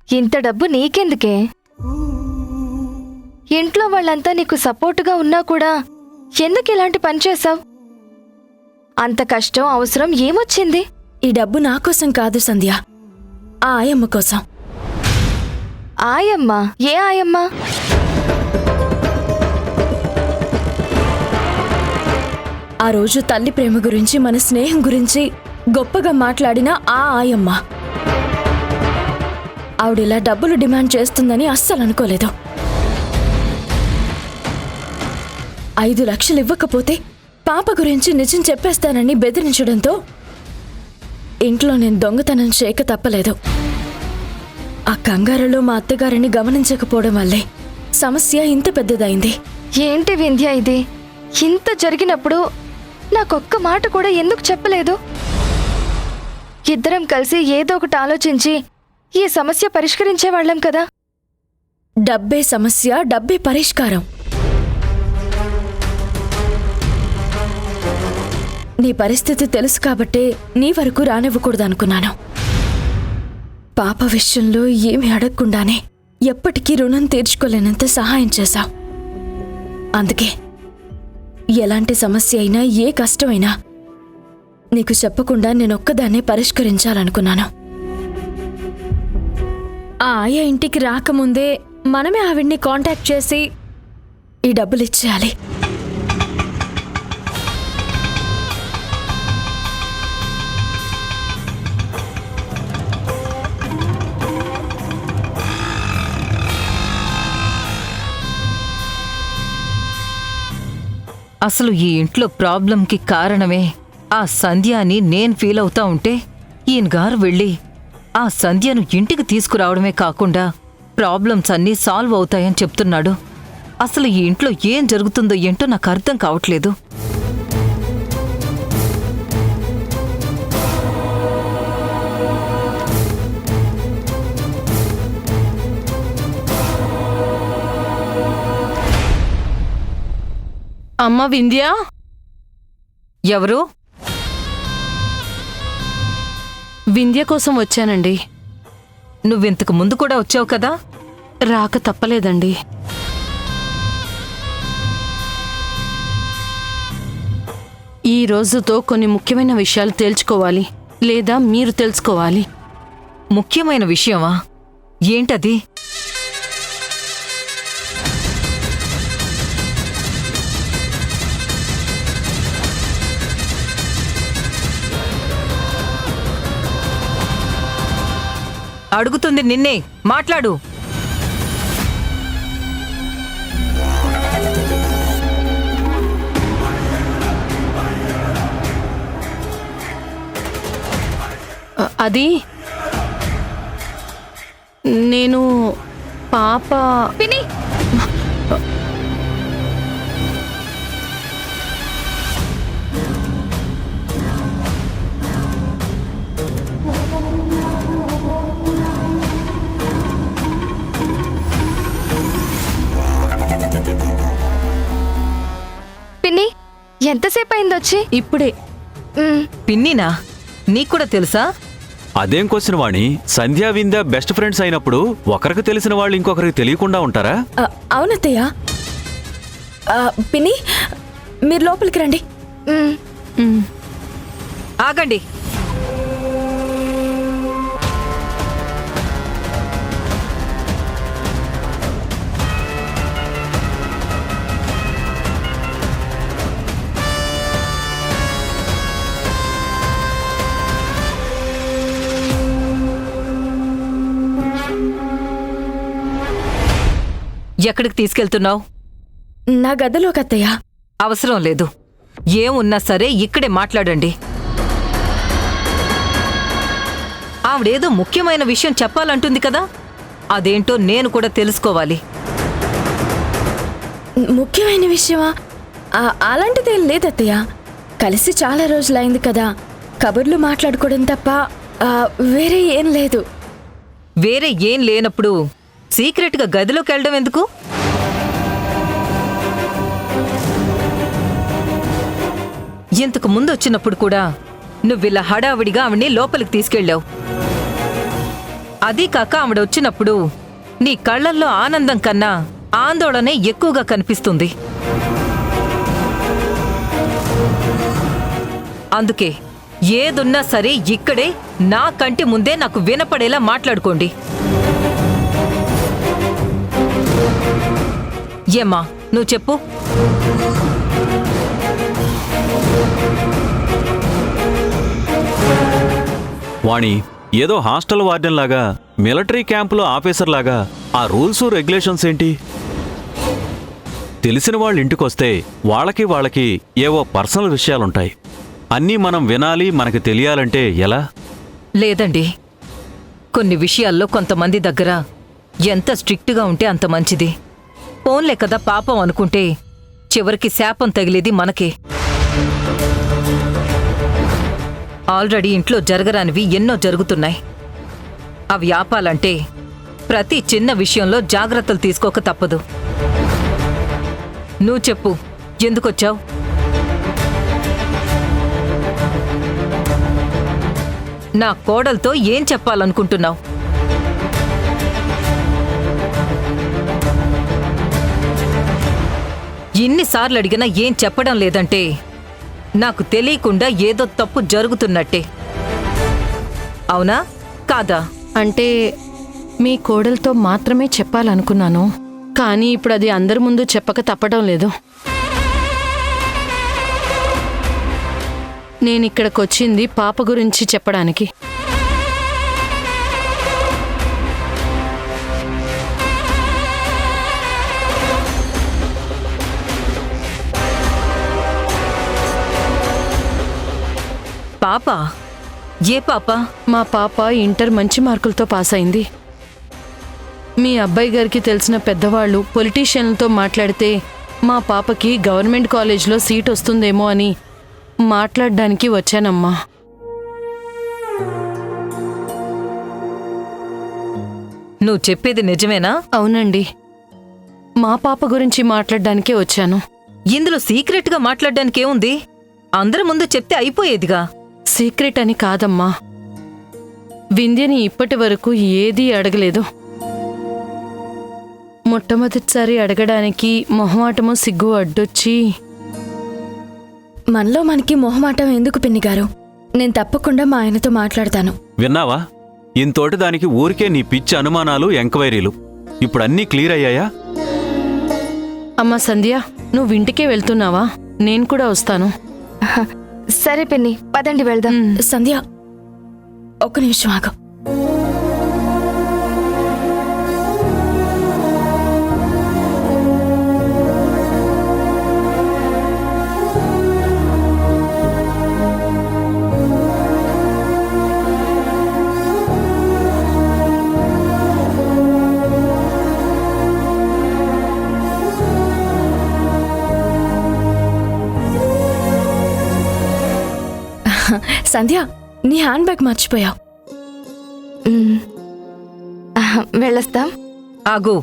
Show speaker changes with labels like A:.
A: ఇంత డబ్బు నీకెందుకే? ఇంట్లో వాళ్ళంతా నీకు సపోర్టుగా ఉన్నా కూడా ఎందుకు ఇలాంటి పని చేశావు? అంత కష్టం అవసరం ఏమొచ్చింది?
B: ఈ డబ్బు నా కోసం కాదు సంధ్య, ఆ ఆయమ్మ కోసం.
A: ఆయమ్మ? ఏ ఆయమ్మ?
B: ఆ రోజు తల్లి ప్రేమ గురించి, మన స్నేహం గురించి గొప్పగా మాట్లాడిన ఆ ఆయమ్మ. ఆవిడిలా డబ్బులు డిమాండ్ చేస్తుందని అస్సలు అనుకోలేదు. 5 లక్షలు ఇవ్వకపోతే పాప గురించి నిజం చెప్పేస్తానని బెదిరించడంతో ఇంట్లో నేను దొంగతనం చేయక తప్పలేదు. ఆ కంగారులో మా అత్తగారిని గమనించకపోవడం వల్లే సమస్య ఇంత పెద్దదైంది.
A: ఏంటి వింధ్య ఇది? ఇంత జరిగినప్పుడు నాకొక్క మాట కూడా ఎందుకు చెప్పలేదు? ఇద్దరం కలిసి ఏదో ఒకటి ఆలోచించి ఈ సమస్య పరిష్కరించేవాళ్లం కదా.
B: డబ్బే సమస్య, డబ్బే పరిష్కారం. నీ పరిస్థితి తెలుసు కాబట్టే నీ వరకు రానివ్వకూడదనుకున్నాను. పాప విషయంలో ఏమి అడగకుండానే ఎప్పటికీ రుణం తీర్చుకోలేనంత సహాయం చేశావు. అందుకే ఎలాంటి సమస్య అయినా, ఏ కష్టమైనా నీకు చెప్పకుండా నేనొక్కదాన్నే పరిష్కరించాలనుకున్నాను. ఆ ఆయ ఇంటికి రాకముందే మనమే ఆవిడ్ని కాంటాక్ట్ చేసి ఈ డబ్బులు ఇచ్చేయాలి.
C: అసలు ఈ ఇంట్లో ప్రాబ్లంకి కారణమే ఆ సంధ్య అని నేను ఫీల్ అవుతా ఉంటే ఈయన గారు వెళ్ళి ఆ సంధ్యను ఇంటికి తీసుకురావడమే కాకుండా ప్రాబ్లమ్స్ అన్నీ సాల్వ్ అవుతాయని చెప్తున్నాడు. అసలు ఈ ఇంట్లో ఏం జరుగుతుందో ఏంటో నాకు అర్థం కావట్లేదు.
D: అమ్మ వింధ్య?
C: ఎవరు?
D: వింధ్య కోసం వచ్చానండి.
C: నువ్వింతకు ముందు కూడా వచ్చావు కదా?
D: రాక తప్పలేదండి. ఈ రోజుతో కొన్ని ముఖ్యమైన విషయాలు తేల్చుకోవాలి, లేదా మీరు తెలుసుకోవాలి.
C: ముఖ్యమైన విషయమా? ఏంటది? అడుగుతుంది నిన్నే, మాట్లాడు.
D: అది నేను పాప
A: పిన్ని, పిన్ని ఎంతసేపు అయిందొచ్చి?
D: ఇప్పుడే.
C: పిన్నినా? నీకూడా తెలుసా?
E: అదేం క్వశ్చన్ వాణి? సంధ్యా వింధ్య బెస్ట్ ఫ్రెండ్స్ అయినప్పుడు ఒకరికి తెలిసిన వాళ్ళు ఇంకొకరికి తెలియకుండా ఉంటారా?
B: అవునత్తయ్య. పిన్ని, మీరు లోపలికి రండి.
C: ఆగండి. ఎక్కడికి తీసుకెళ్తున్నావు?
B: నా గదిలోకి అత్తయ్య.
C: అవసరం లేదు. ఏమున్నా సరే ఇక్కడే మాట్లాడండి. ఆవిడేదో ముఖ్యమైన విషయం చెప్పాలంటుంది కదా, అదేంటో నేను కూడా తెలుసుకోవాలి.
B: ముఖ్యమైన విషయమా? అలాంటిదేం లేదత్తయ్య. కలిసి చాలా రోజులైంది కదా, కబుర్లు మాట్లాడుకోవడం తప్ప వేరే ఏం లేదు.
C: వేరే ఏం లేనప్పుడు సీక్రెట్గా గదిలోకి వెళ్ళడం ఎందుకు? ఇంతకు ముందు వచ్చినప్పుడు కూడా నువ్విలా హడావిడిగా ఆవిడ్ని లోపలికి తీసుకెళ్ళావు. అదీ కాక ఆవిడొచ్చినప్పుడు నీ కళ్ళల్లో ఆనందం కన్నా ఆందోళనే ఎక్కువగా కనిపిస్తుంది. అందుకే ఏదున్నా సరే ఇక్కడే నా కంటి ముందే నాకు వినపడేలా మాట్లాడుకోండి. ఏమ్మా నువ్వు చెప్పు.
E: వాణి, ఏదో హాస్టల్ వార్డెన్ లాగా, మిలిటరీ క్యాంపులో ఆఫీసర్ లాగా ఆ రూల్స్ రెగ్యులేషన్స్ ఏంటి? తెలిసిన వాళ్ళ ఇంటికొస్తే వాళ్ళకి ఏవో పర్సనల్ విషయాలుంటాయి. అన్నీ మనం వినాలి, మనకి తెలియాలంటే ఎలా?
C: లేదండి, కొన్ని విషయాల్లో కొంతమంది దగ్గర ఎంత స్ట్రిక్ట్గా ఉంటే అంత మంచిది. పోన్లే కదా పాపం అనుకుంటే చివరికి శాపం తగిలేది మనకే. ఆల్రెడీ ఇంట్లో జరగరానివి ఎన్నో జరుగుతున్నాయి. అవి ఆపాలంటే ప్రతి చిన్న విషయంలో జాగ్రత్తలు తీసుకోక తప్పదు. నువ్వు చెప్పు, ఎందుకొచ్చావు? నా కోడలతో ఏం చెప్పాలనుకుంటున్నావు? ఇన్నిసార్లు అడిగినా ఏం చెప్పడం లేదంటే నాకు తెలియకుండా ఏదో తప్పు జరుగుతున్నట్టే. అవునా కాదా?
D: అంటే మీ కోడలతో మాత్రమే చెప్పాలనుకున్నాను, కానీ ఇప్పుడు అది అందరి ముందు చెప్పక తప్పడం లేదు. నేనిక్కడికొచ్చింది పాప గురించి చెప్పడానికి.
C: పాప? ఏ పాప?
D: మా పాప ఇంటర్ మంచి మార్కులతో పాస్ అయింది. మీ అబ్బాయి గారికి తెలిసిన పెద్దవాళ్ళు పొలిటీషియన్లతో మాట్లాడితే మా పాపకి గవర్నమెంట్ కాలేజ్లో సీట్ వస్తుందేమో అని మాట్లాడడానికి వచ్చానమ్మా.
C: నువ్వు చెప్పేది నిజమేనా?
D: అవునండి, మా పాప గురించి మాట్లాడడానికే వచ్చాను.
C: ఇందులో సీక్రెట్గా మాట్లాడడానికేముంది? అందరి ముందు చెప్తే అయిపోయేదిగా.
D: సీక్రెట్ అని కాదమ్మా, వింధ్యని ఇప్పటి వరకు ఏదీ అడగలేదు. మొట్టమొదటిసారి అడగడానికి మొహమాటము సిగ్గు అడ్డొచ్చి.
B: మనలో మనకి మొహమాటం ఎందుకు పిన్నిగారు? నేను తప్పకుండా మా ఆయనతో మాట్లాడతాను.
E: విన్నావా? ఇంతోటి దానికి ఊరికే నీ పిచ్చి అనుమానాలు, ఎంక్వైరీలు. ఇప్పుడన్నీ క్లియర్ అయ్యాయా?
D: అమ్మా సంధ్య, నువ్వు ఇంటికే వెళ్తున్నావా? నేను కూడా వస్తాను.
A: సరే పిన్ని, పదండి వెళ్దాం.
B: సంధ్య, ఒక్క నిమిషం ఆగు. సంధ్య, నీ హ్యాండ్ బ్యాగ్ మర్చిపోయావు.
A: వెళ్ళొస్తాం.
C: ఆగు.